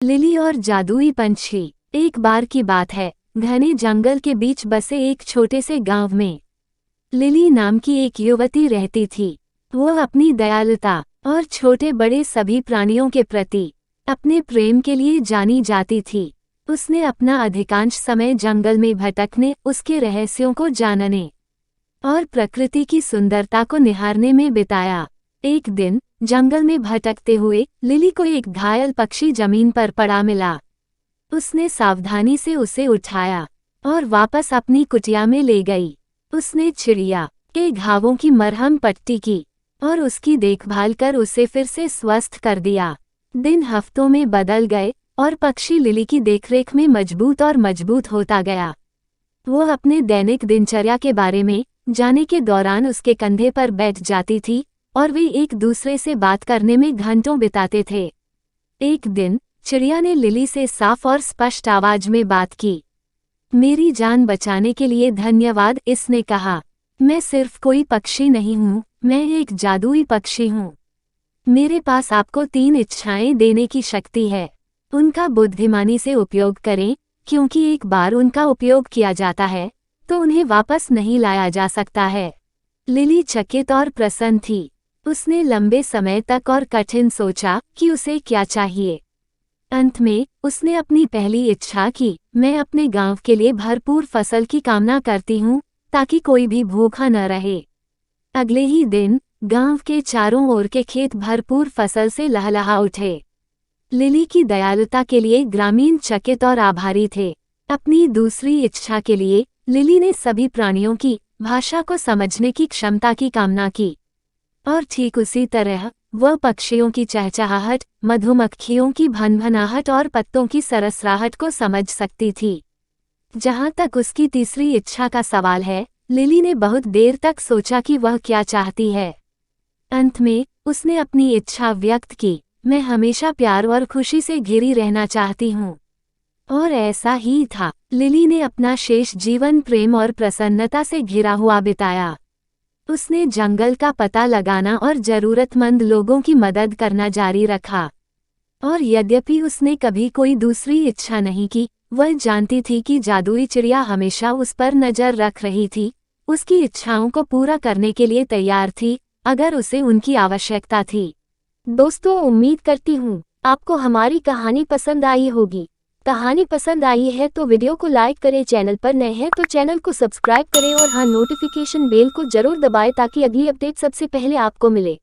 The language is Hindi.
लिली और जादुई पंछी। एक बार की बात है, घने जंगल के बीच बसे एक छोटे से गांव में लिली नाम की एक युवती रहती थी। वो अपनी दयालुता और छोटे बड़े सभी प्राणियों के प्रति अपने प्रेम के लिए जानी जाती थी। उसने अपना अधिकांश समय जंगल में भटकने, उसके रहस्यों को जानने और प्रकृति की सुंदरता को निहारने में बिताया। एक दिन जंगल में भटकते हुए लिली को एक घायल पक्षी जमीन पर पड़ा मिला। उसने सावधानी से उसे उठाया और वापस अपनी कुटिया में ले गई। उसने चिड़िया के घावों की मरहम पट्टी की और उसकी देखभाल कर उसे फिर से स्वस्थ कर दिया। दिन हफ्तों में बदल गए और पक्षी लिली की देखरेख में मजबूत और मजबूत होता गया। वो अपने दैनिक दिनचर्या के बारे में जाने के दौरान उसके कंधे पर बैठ जाती थी और वे एक दूसरे से बात करने में घंटों बिताते थे। एक दिन चिड़िया ने लिली से साफ और स्पष्ट आवाज में बात की। मेरी जान बचाने के लिए धन्यवाद, इसने कहा। मैं सिर्फ कोई पक्षी नहीं हूँ, मैं एक जादुई पक्षी हूँ। मेरे पास आपको 3 इच्छाएं देने की शक्ति है। उनका बुद्धिमानी से उपयोग करें, क्योंकि एक बार उनका उपयोग किया जाता है तो उन्हें वापस नहीं लाया जा सकता है। लिली चकित और प्रसन्न थी। उसने लंबे समय तक और कठिन सोचा कि उसे क्या चाहिए। अंत में उसने अपनी पहली इच्छा की। मैं अपने गांव के लिए भरपूर फसल की कामना करती हूँ, ताकि कोई भी भूखा न रहे। अगले ही दिन गांव के चारों ओर के खेत भरपूर फसल से लहलहा उठे। लिली की दयालुता के लिए ग्रामीण चकित और आभारी थे। अपनी दूसरी इच्छा के लिए लिली ने सभी प्राणियों की भाषा को समझने की क्षमता की कामना की, और ठीक उसी तरह वह पक्षियों की चहचहाहट, मधुमक्खियों की भनभनाहट और पत्तों की सरसराहट को समझ सकती थी। जहाँ तक उसकी तीसरी इच्छा का सवाल है, लिली ने बहुत देर तक सोचा कि वह क्या चाहती है। अंत में उसने अपनी इच्छा व्यक्त की। मैं हमेशा प्यार और खुशी से घिरी रहना चाहती हूँ। और ऐसा ही था। लिली ने अपना शेष जीवन प्रेम और प्रसन्नता से घिरा हुआ बिताया। उसने जंगल का पता लगाना और जरूरतमंद लोगों की मदद करना जारी रखा। और यद्यपि उसने कभी कोई दूसरी इच्छा नहीं की, वह जानती थी कि जादुई चिड़िया हमेशा उस पर नजर रख रही थी, उसकी इच्छाओं को पूरा करने के लिए तैयार थी, अगर उसे उनकी आवश्यकता थी। दोस्तों, उम्मीद करती हूँ आपको हमारी कहानी पसंद आई होगी। कहानी पसंद आई है तो वीडियो को लाइक करें, चैनल पर नए हैं तो चैनल को सब्सक्राइब करें और हाँ, नोटिफिकेशन बेल को जरूर दबाएं ताकि अगली अपडेट सबसे पहले आपको मिले।